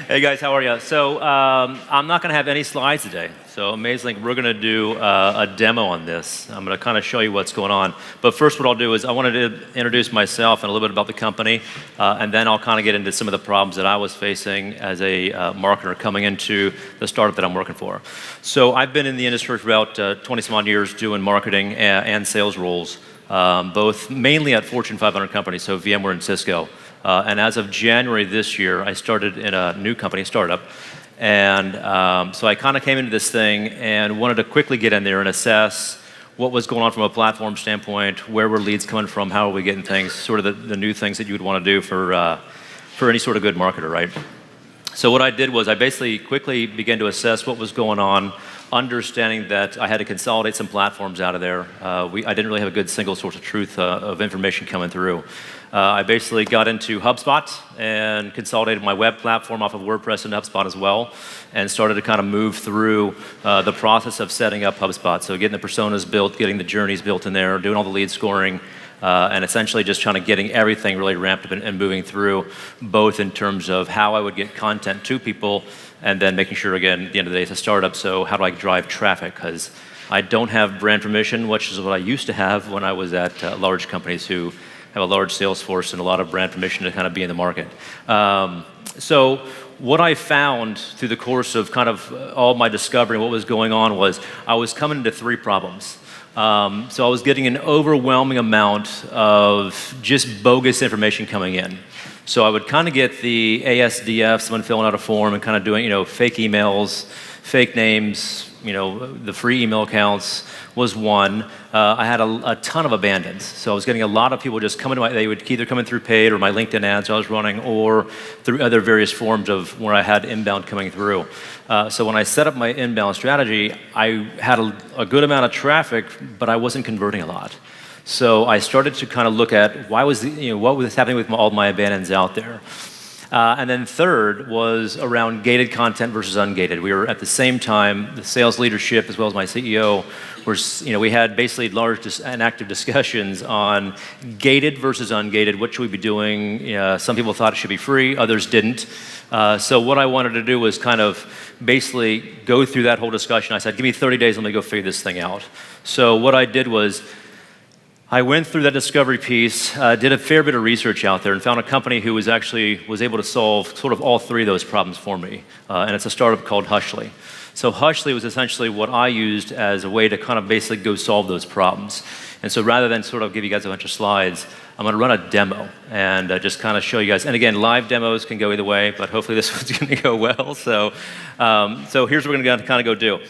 Hey guys, how are you? So I'm not going to have any slides today. So amazingly, we're going to do a demo on this. I'm going to kind of show you what's going on. But first, what I'll do is I wanted to introduce myself and a little bit about the company, and then I'll kind of get into some of the problems that I was facing as a marketer coming into the startup that I'm working for. So I've been in the industry for about 20-some odd years doing marketing and sales roles, both mainly at Fortune 500 companies, so VMware and Cisco. And as of January this year, I started in a new company, startup. And so I kind of came into this thing and wanted to quickly get in there and assess what was going on from a platform standpoint, where were leads coming from, how are we getting things, sort of the new things that you would want to do for any sort of good marketer, right? So what I did was I basically quickly began to assess what was going on, understanding that I had to consolidate some platforms out of there. I didn't really have a good single source of truth of information coming through. I basically got into HubSpot and consolidated my web platform off of WordPress and HubSpot as well, and started to kind of move through the process of setting up HubSpot. So getting the personas built, getting the journeys built in there, doing all the lead scoring, and essentially just trying to getting everything really ramped up and moving through, both in terms of how I would get content to people, and then making sure, again, at the end of the day, it's a startup, so how do I drive traffic? Because I don't have brand permission, which is what I used to have when I was at large companies who have a large sales force and a lot of brand permission to kind of be in the market. So what I found through the course of kind of all my discovery and what was going on was I was coming into three problems. So I was getting an overwhelming amount of just bogus information coming in. So I would kind of get the ASDF, someone filling out a form and kind of doing, fake emails, fake names, the free email accounts was one. I had a ton of abandons. So I was getting a lot of people just coming to they would either come in through paid or my LinkedIn ads I was running, or through other various forms of where I had inbound coming through. So when I set up my inbound strategy, I had a good amount of traffic, but I wasn't converting a lot. So I started to kind of look at what was happening with all my abandons out there. And then third was around gated content versus ungated. We were at the same time, the sales leadership as well as my CEO, we had basically large and active discussions on gated versus ungated. What should we be doing? Some people thought it should be free, others didn't. So what I wanted to do was kind of basically go through that whole discussion. I said, give me 30 days, let me go figure this thing out. So what I did was I went through that discovery piece, did a fair bit of research out there, and found a company who was able to solve sort of all three of those problems for me. And it's a startup called Hushly. So Hushly was essentially what I used as a way to kind of basically go solve those problems. And so rather than sort of give you guys a bunch of slides, I'm going to run a demo and just kind of show you guys. And again, live demos can go either way, but hopefully this one's going to go well. So here's what we're going to kind of go do.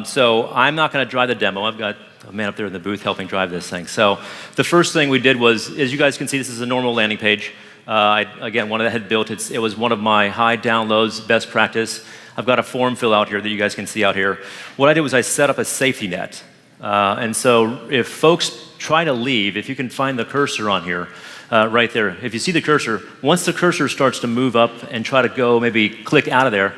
So I'm not going to drive the demo. I've got a man up there in the booth helping drive this thing. So the first thing we did was, as you guys can see, this is a normal landing page. Again, one that I had built, it was one of my high downloads, best practice. I've got a form fill out here that you guys can see out here. What I did was I set up a safety net. And so if folks try to leave, if you can find the cursor on here, right there, if you see the cursor, once the cursor starts to move up and try to go maybe click out of there,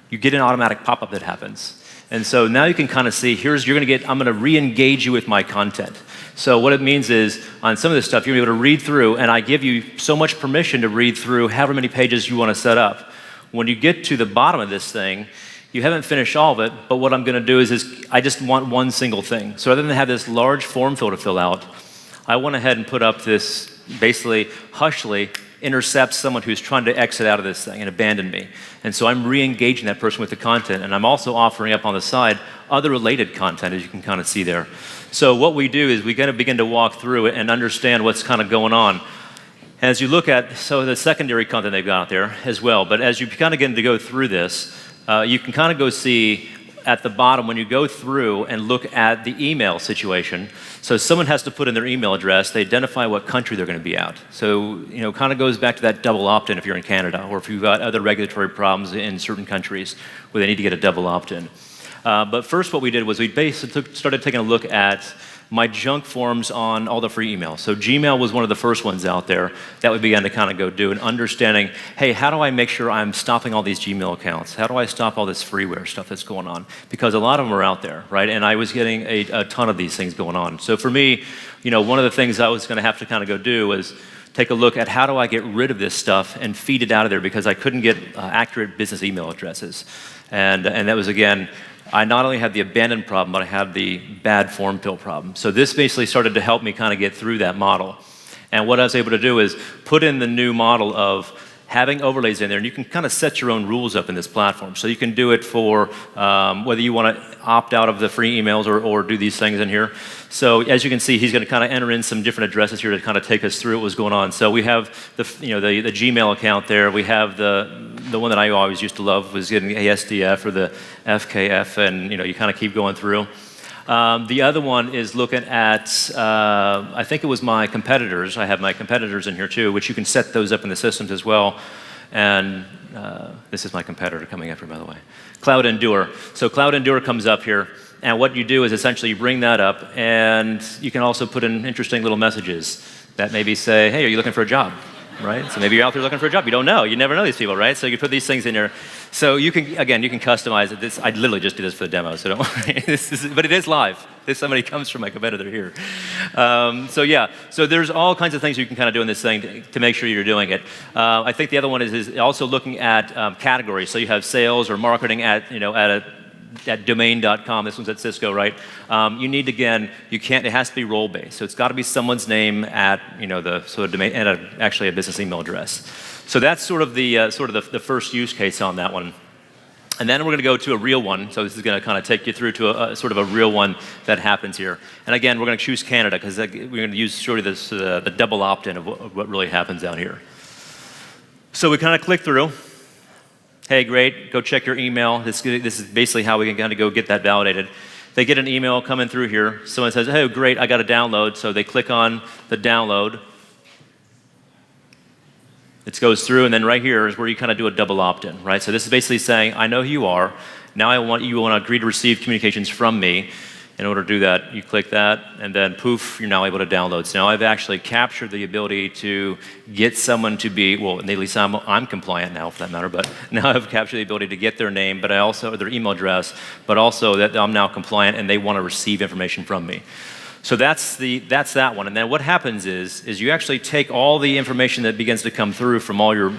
you get an automatic pop-up that happens. And so now you can kind of see, I'm going to re-engage you with my content. So what it means is, on some of this stuff, you're going to be able to read through, and I give you so much permission to read through however many pages you want to set up. When you get to the bottom of this thing, you haven't finished all of it, but what I'm going to do is I just want one single thing. So rather than have this large form fill to fill out, I went ahead and put up this, basically, Hushly intercepts someone who's trying to exit out of this thing and abandon me. And so I'm re-engaging that person with the content, and I'm also offering up on the side other related content, as you can kind of see there. So what we do is we kind of begin to walk through it and understand what's kind of going on. As you look at, so the secondary content they've got out there as well, but as you kind of begin to go through this, you can kind of go see at the bottom when you go through and look at the email situation. So someone has to put in their email address, they identify what country they're going to be at. So, kind of goes back to that double opt-in if you're in Canada, or if you've got other regulatory problems in certain countries where they need to get a double opt-in. But first what we did was we basically started taking a look at my junk forms on all the free emails. So Gmail was one of the first ones out there that we began to kind of go do, and understanding, hey, how do I make sure I'm stopping all these Gmail accounts? How do I stop all this freeware stuff that's going on? Because a lot of them are out there, right? And I was getting a ton of these things going on. So for me, one of the things I was going to have to kind of go do was take a look at how do I get rid of this stuff and feed it out of there, because I couldn't get accurate business email addresses. And that was, again, I not only had the abandoned problem, but I had the bad form fill problem. So this basically started to help me kind of get through that model. And what I was able to do is put in the new model of having overlays in there, and you can kind of set your own rules up in this platform. So you can do it for whether you want to opt out of the free emails or do these things in here. So as you can see, he's going to kind of enter in some different addresses here to kind of take us through what's going on. So we have the Gmail account there. We have the one that I always used to love was getting ASDF or the FKF, and you kind of keep going through. The other one is looking at, I think it was my competitors. I have my competitors in here too, which you can set those up in the systems as well. And this is my competitor coming up here, by the way. Cloud Endure. So Cloud Endure comes up here. And what you do is essentially you bring that up, and you can also put in interesting little messages that maybe say, hey, are you looking for a job? Right? So maybe you're out there looking for a job. You don't know. You never know these people, right? So you put these things in there. So you can customize it. I literally just did this for the demo, so don't worry. But it is live. If somebody comes from my competitor here. So there's all kinds of things you can kind of do in this thing to make sure you're doing it. I think the other one is also looking at categories. So you have sales or marketing at domain.com. This one's at Cisco, right? You need, again, it has to be role-based. So it's got to be someone's name at, the sort of domain, and actually a business email address. So that's sort of the first use case on that one. And then we're going to go to a real one. So this is going to kind of take you through to a sort of a real one that happens here. And again, we're going to choose Canada because we're going to use sort of this, the double opt-in of what really happens down here. So we kind of click through. Hey, great, go check your email. This is basically how we can kind of go get that validated. They get an email coming through here. Someone says, hey, great, I got a download. So they click on the download. It goes through, and then right here is where you kind of do a double opt-in, right? So this is basically saying, I know who you are. Now you want to agree to receive communications from me. In order to do that, you click that, and then poof, you're now able to download. So now I've actually captured the ability to get someone to be, well, at least I'm compliant now for that matter, but now I've captured the ability to get their name, but I also, their email address, but also that I'm now compliant and they want to receive information from me. So that's that one. And then what happens is you actually take all the information that begins to come through from all your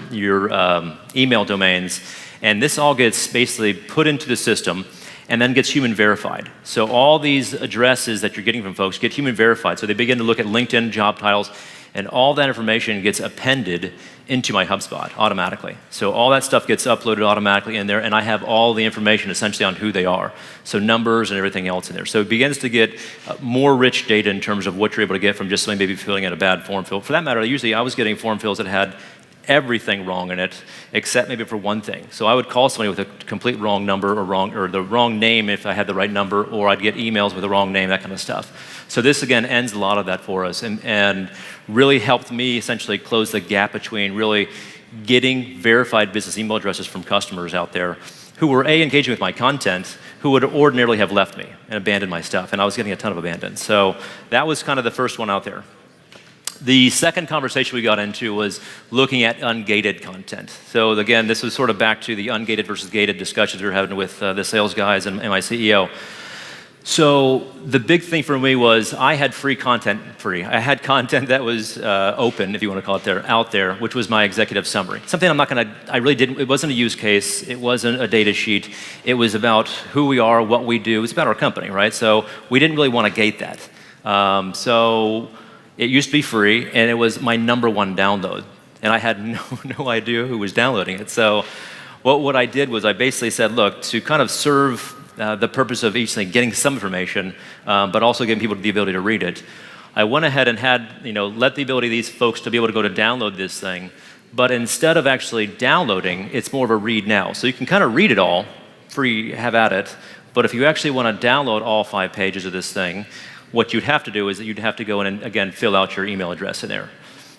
email domains, and this all gets basically put into the system and then gets human verified. So all these addresses that you're getting from folks get human verified. So they begin to look at LinkedIn job titles, and all that information gets appended into my HubSpot automatically. So all that stuff gets uploaded automatically in there, and I have all the information essentially on who they are. So numbers and everything else in there. So it begins to get more rich data in terms of what you're able to get from just somebody maybe filling out a bad form fill. For that matter, usually I was getting form fills that had everything wrong in it, except maybe for one thing. So I would call somebody with a complete wrong number or the wrong name if I had the right number, or I'd get emails with the wrong name, that kind of stuff. So this again ends a lot of that for us, and really helped me essentially close the gap between really getting verified business email addresses from customers out there who were engaging with my content, who would ordinarily have left me and abandoned my stuff, and I was getting a ton of abandoned. So that was kind of the first one out there. The second conversation we got into was looking at ungated content. So again, this was sort of back to the ungated versus gated discussions we were having with the sales guys and my CEO. So the big thing for me was I had free content. I had content that was open, if you want to call it out there, which was my executive summary. Something it wasn't a use case, it wasn't a data sheet, it was about who we are, what we do, it's about our company, right? So we didn't really want to gate that. So it used to be free, and it was my #1 download, and I had no idea who was downloading it. So what I did was I basically said, look, to kind of serve the purpose of each thing, getting some information, but also giving people the ability to read it, I went ahead and had, let the ability of these folks to be able to go to download this thing, but instead of actually downloading, it's more of a read now. So you can kind of read it all, free, have at it, but if you actually want to download all 5 pages of this thing, what you'd have to do is that you'd have to go in and, again, fill out your email address in there.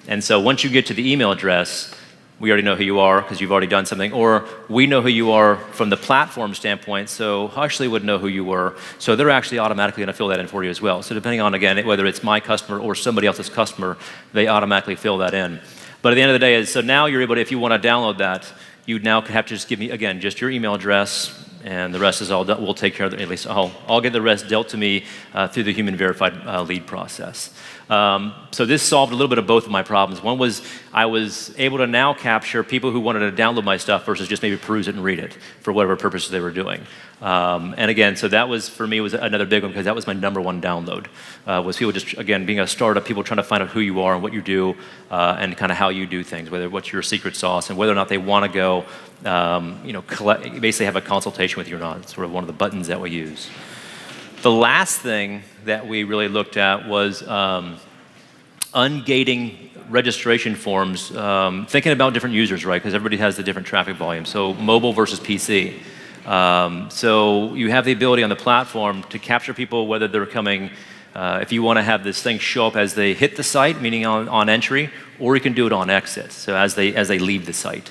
And so once you get to the email address, we already know who you are because you've already done something, or we know who you are from the platform standpoint, so Hushly would know who you were, so they're actually automatically going to fill that in for you as well. So depending on, again, whether it's my customer or somebody else's customer, they automatically fill that in. But at the end of the day, so now you're able to, if you want to download that, you now have to just give me, again, just your email address, and the rest is all done. We'll take care of it. At least I'll get the rest dealt to me through the human verified lead process. So this solved a little bit of both of my problems. One was I was able to now capture people who wanted to download my stuff versus just maybe peruse it and read it for whatever purposes they were doing. And again, so that was, for me, was another big one because that was my number one download, was people just, again, being a startup, people trying to find out who you are and what you do and kind of how you do things, what's your secret sauce and whether or not they want to go, basically have a consultation with you or not. It's sort of one of the buttons that we use. The last thing that we really looked at was ungating registration forms, thinking about different users, right? Because everybody has the different traffic volume. So mobile versus PC. So you have the ability on the platform to capture people, whether they're coming, if you want to have this thing show up as they hit the site, meaning on entry, or you can do it on exit, so as they leave the site.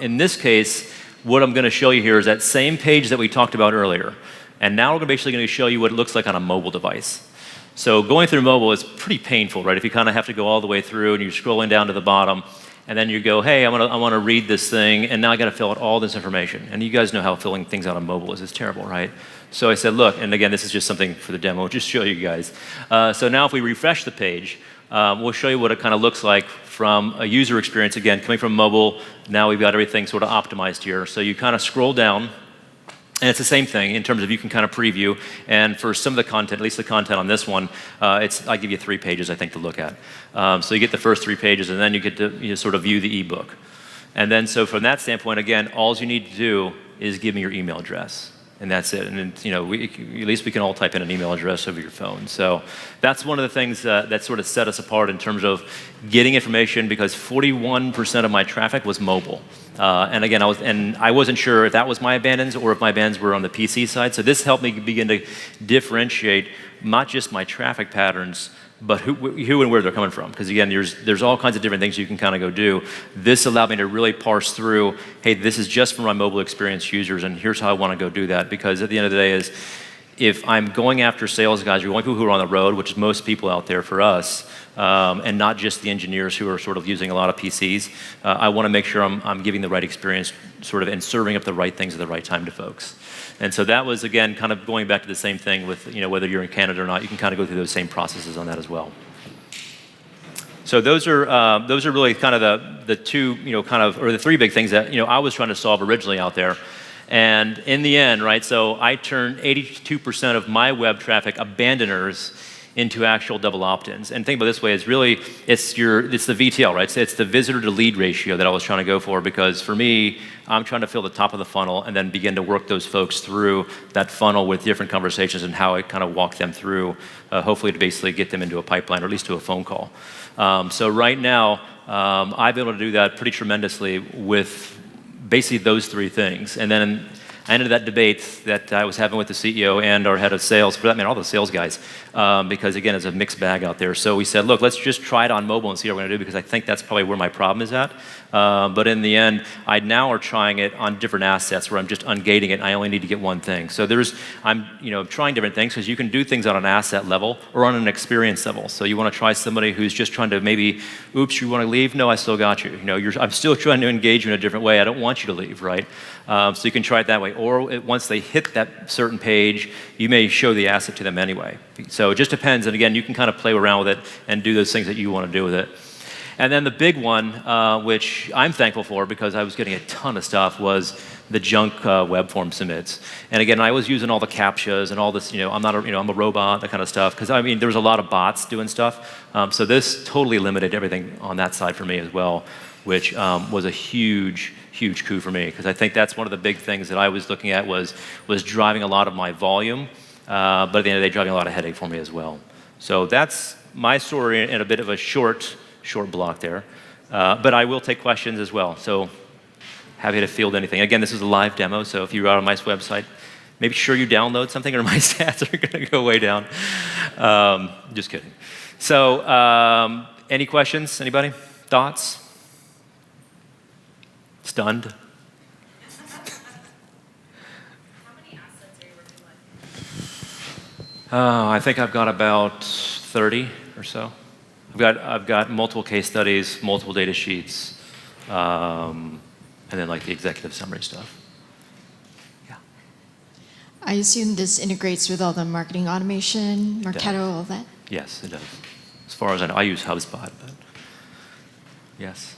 In this case, what I'm going to show you here is that same page that we talked about earlier. And now we're basically going to show you what it looks like on a mobile device. So going through mobile is pretty painful, right? If you kind of have to go all the way through and you're scrolling down to the bottom, and then you go, hey, I want to read this thing, and now I got to fill out all this information. And you guys know how filling things out on mobile is. It's terrible, right? So I said, look, and again, this is just something for the demo, just show you guys. So now if we refresh the page, we'll show you what it kind of looks like from a user experience. Again, coming from mobile, now we've got everything sort of optimized here. So you kind of scroll down, and it's the same thing in terms of you can kind of preview. And for some of the content, at least the content on this one, I give you 3 pages, I think, to look at. So you get the first 3 pages, and then you get to sort of view the ebook. And then so from that standpoint, again, all you need to do is give me your email address. And that's it. And then, at least we can all type in an email address over your phone. So that's one of the things that sort of set us apart in terms of getting information, because 41% of my traffic was mobile. And again, I wasn't sure if that was my abandons or if my abandons were on the PC side. So this helped me begin to differentiate not just my traffic patterns, but who and where they're coming from. Because again, there's all kinds of different things you can kind of go do. This allowed me to really parse through, hey, this is just for my mobile experience users, and here's how I want to go do that. Because at the end of the day is, if I'm going after sales guys, or going people who are on the road, which is most people out there for us, and not just the engineers who are sort of using a lot of PCs, I want to make sure I'm giving the right experience sort of and serving up the right things at the right time to folks. And so that was, again, kind of going back to the same thing with, whether you're in Canada or not, you can kind of go through those same processes on that as well. So those are really kind of the two, or the 3 big things that, I was trying to solve originally out there. And in the end, right, so I turned 82% of my web traffic abandoners into actual double opt-ins. And think about it this way, it's really, it's the VTL, right? So it's the visitor to lead ratio that I was trying to go for, because for me, I'm trying to fill the top of the funnel and then begin to work those folks through that funnel with different conversations and how I kind of walk them through, hopefully to basically get them into a pipeline or at least to a phone call. So right now, I've been able to do that pretty tremendously with basically those 3 things. And then I ended that debate that I was having with the CEO and our head of sales, for that matter, all the sales guys, because again, it's a mixed bag out there. So we said, look, let's just try it on mobile and see what we're gonna do, because I think that's probably where my problem is at. But in the end, I now are trying it on different assets where I'm just ungating it and I only need to get one thing. So I'm trying different things, because you can do things on an asset level or on an experience level. So you wanna try somebody who's just trying to maybe, oops, you wanna leave? No, I still got you. I'm still trying to engage you in a different way. I don't want you to leave, right? So you can try it that way. Or once they hit that certain page, you may show the asset to them anyway. So it just depends. And again, you can kind of play around with it and do those things that you want to do with it. And then the big one, which I'm thankful for because I was getting a ton of stuff, was the junk web form submits. And again, I was using all the CAPTCHAs and all this, I'm a robot, that kind of stuff. Because there was a lot of bots doing stuff. So this totally eliminated everything on that side for me as well, which was a huge coup for me, because I think that's one of the big things that I was looking at was driving a lot of my volume, but at the end of the day, driving a lot of headache for me as well. So that's my story in a bit of a short block there, but I will take questions as well. So happy to field anything. Again, this is a live demo, so if you're out on my website, make sure you download something or my stats are going to go way down. Just kidding. So any questions? Anybody? Thoughts? Stunned? How many assets are you working with? I think I've got about 30 or so. I've got multiple case studies, multiple data sheets, and then like the executive summary stuff. Yeah. I assume this integrates with all the marketing automation, Marketo, all that? Yes, it does. As far as I know, I use HubSpot, but yes.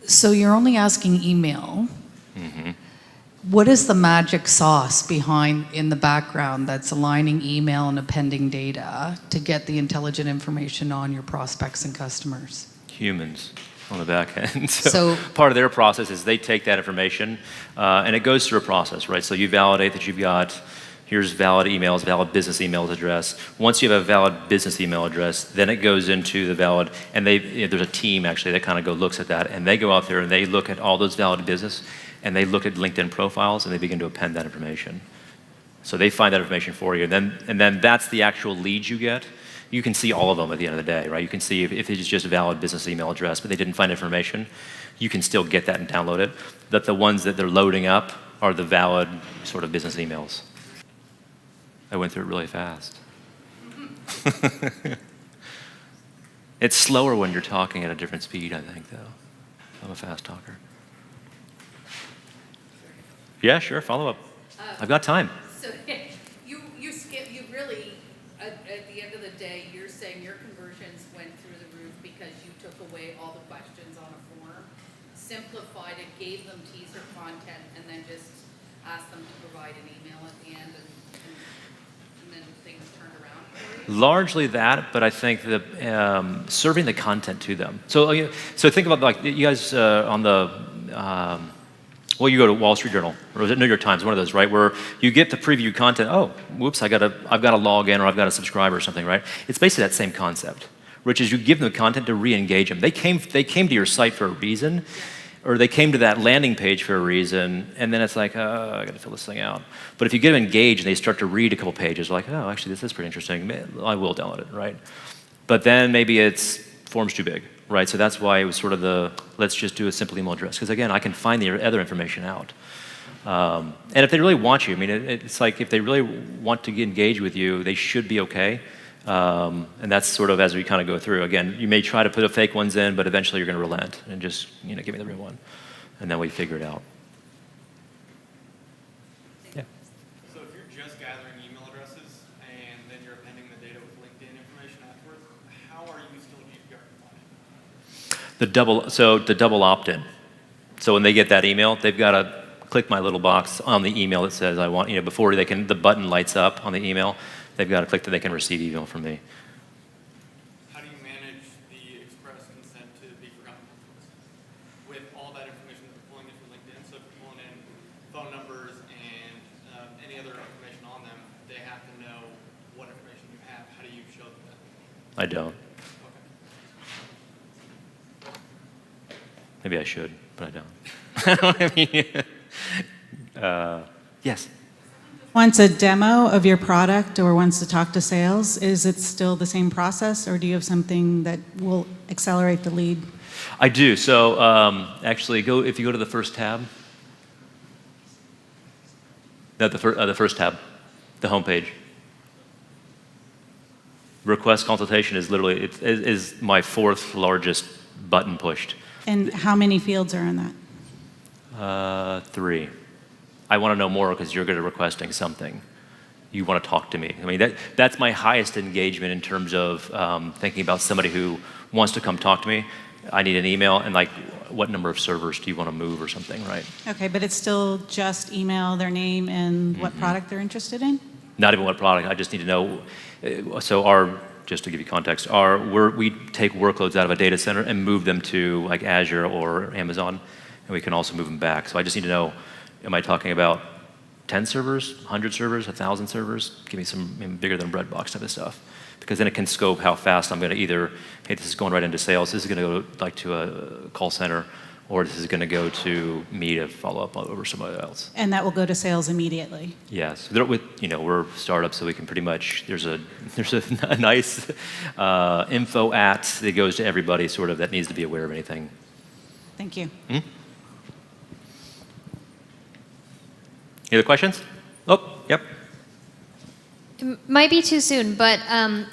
So you're only asking email. What is the magic sauce behind in the background that's aligning email and appending data to get the intelligent information on your prospects and customers? Humans on the back end. So Part of their process is they take that information and it goes through a process, right? So you validate that you've got, here's valid emails, valid business email address. Once you have a valid business email address, then it goes into the valid, and there's a team actually that kind of looks at that, and they go out there and they look at all those valid business, and they look at LinkedIn profiles and they begin to append that information. So they find that information for you, and then that's the actual leads you get. You can see all of them at the end of the day, right? You can see if it's just a valid business email address, but they didn't find information, you can still get that and download it. But the ones that they're loading up are the valid sort of business emails. I went through it really fast. It's slower when you're talking at a different speed, I think, though. I'm a fast talker. Yeah, sure, follow up. I've got time. So you really, at the end of the day, you're saying your conversions went through the roof because you took away all the questions on a form, simplified it, gave them teaser content, and then just asked them to provide an email at the end, and then things turned around for you? Largely that, but I think that serving the content to them. So think about like you guys on the. Well, you go to Wall Street Journal or is it New York Times, one of those, right? Where you get the preview content. Oh, whoops! I've got to log in or I've got to subscribe or something, right? It's basically that same concept, which is you give them the content to re-engage them. They came to your site for a reason, or they came to that landing page for a reason, and then it's like, oh, I got to fill this thing out. But if you get them engaged and they start to read a couple pages, like, oh, actually, this is pretty interesting. I will download it, right? But then maybe it's form's too big. Right, so that's why it was sort of let's just do a simple email address, because again, I can find the other information out. And if they really want you, I mean, it's like if they really want to engage with you, they should be okay. And that's sort of as we kind of go through. Again, you may try to put the fake ones in, but eventually you're going to relent and just give me the real one, and then we figure it out. Yeah. So if you're just gathering email addresses and then you're appending the data with LinkedIn information afterwards, how are you still GDPR compliant? The double opt-in. So when they get that email, they've got to click my little box on the email that says I want, before the button lights up on the email, they've got to click that they can receive email from me. How do you manage the express consent to be forgotten with all that information that we're pulling in from LinkedIn? So if you're pulling in phone numbers and any other information on them, they have to know what information you have. How do you show them that? I don't. Maybe I should, but I don't. I mean, yes. Wants a demo of your product or wants to talk to sales, is it still the same process, or do you have something that will accelerate the lead? I do. So actually, if you go to the first tab. No, the first tab, the home page. Request consultation is literally is my fourth largest button pushed. And how many fields are in that? 3. I want to know more because you're good at requesting something. You want to talk to me. I mean, that's my highest engagement in terms of thinking about somebody who wants to come talk to me. I need an email, and like, what number of servers do you want to move or something, right? Okay, but it's still just email, their name, and what product they're interested in? Not even what product. I just need to know. Just to give you context, we take workloads out of a data center and move them to like Azure or Amazon, and we can also move them back. So I just need to know, am I talking about 10 servers, 100 servers, 1,000 servers? Give me some bigger than breadbox type of stuff, because then it can scope how fast I'm going to either, hey, this is going right into sales, this is going to go like to a call center, or this is going to go to me to follow up over somebody else. And that will go to sales immediately? Yes. We're startups, so we can pretty much, there's a nice info that goes to everybody sort of that needs to be aware of anything. Thank you. Any other questions? Oh, yep. Might be too soon, but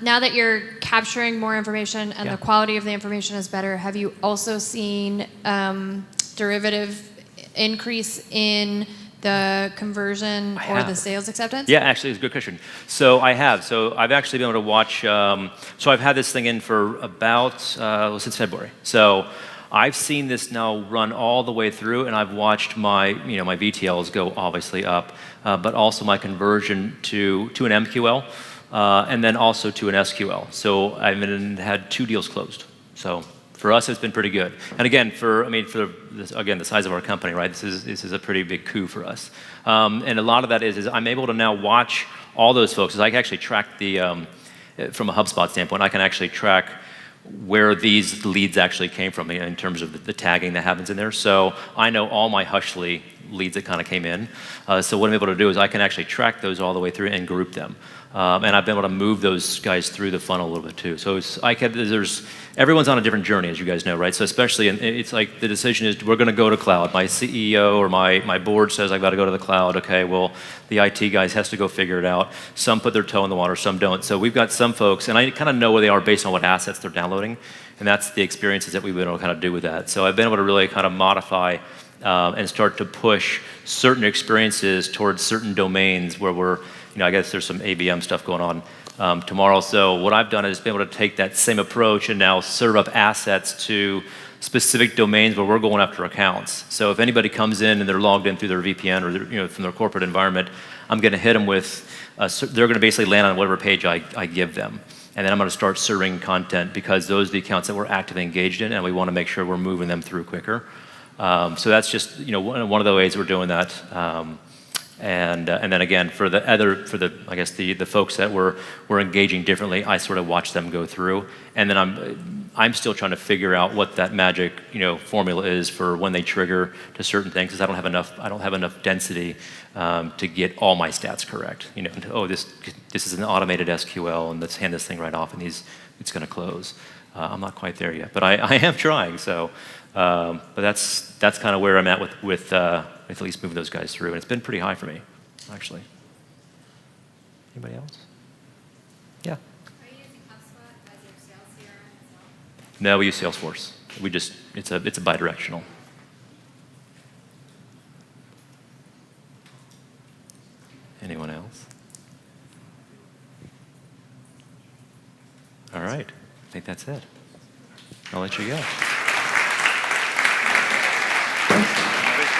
now that you're capturing more information and Yeah. the quality of the information is better, have you also seen derivative increase in the conversion I or the have. sales acceptance? Yeah, actually, it's a good question. So I have. So I've actually been able to watch. So I've had this thing in for about since February. So I've seen this now run all the way through, and I've watched my my VTLs go obviously up, but also my conversion to an MQL, and then also to an SQL. So I've had 2 deals closed. So for us, it's been pretty good. And again, for the size of our company, right? This is a pretty big coup for us. And a lot of that is I'm able to now watch all those folks. I can actually track from a HubSpot standpoint, I can actually track where these leads actually came from in terms of the tagging that happens in there. So I know all my Hushly leads that kind of came in. So what I'm able to do is I can actually track those all the way through and group them. And I've been able to move those guys through the funnel a little bit too. So everyone's on a different journey, as you guys know, right? So especially, it's like the decision is we're going to go to cloud. My CEO or my board says I've got to go to the cloud. Okay, well, the IT guys has to go figure it out. Some put their toe in the water, some don't. So we've got some folks, and I kind of know where they are based on what assets they're downloading, and that's the experiences that we've been able to kind of do with that. So I've been able to really kind of modify and start to push certain experiences towards certain domains where we're, I guess there's some ABM stuff going on tomorrow. So what I've done is been able to take that same approach and now serve up assets to specific domains where we're going after accounts. So if anybody comes in and they're logged in through their VPN or from their corporate environment, I'm going to hit them with, they're going to basically land on whatever page I give them. And then I'm going to start serving content because those are the accounts that we're actively engaged in, and we want to make sure we're moving them through quicker. So that's just one of the ways we're doing that. And then again, for the I guess the folks that we're engaging differently, I sort of watch them go through, and then I'm still trying to figure out what that magic formula is for when they trigger to certain things, because I don't have enough density to get all my stats correct. This is an automated SQL, and let's hand this thing right off, and it's going to close. I'm not quite there yet, but I am trying. So, but that's kind of where I'm at with at least moving those guys through, and it's been pretty high for me, actually. Anybody else? Yeah. Are you using HubSpot as your sales CRM as well? No, we use Salesforce. It's a bidirectional. Anyone else? All right. I think that's it. I'll let you go.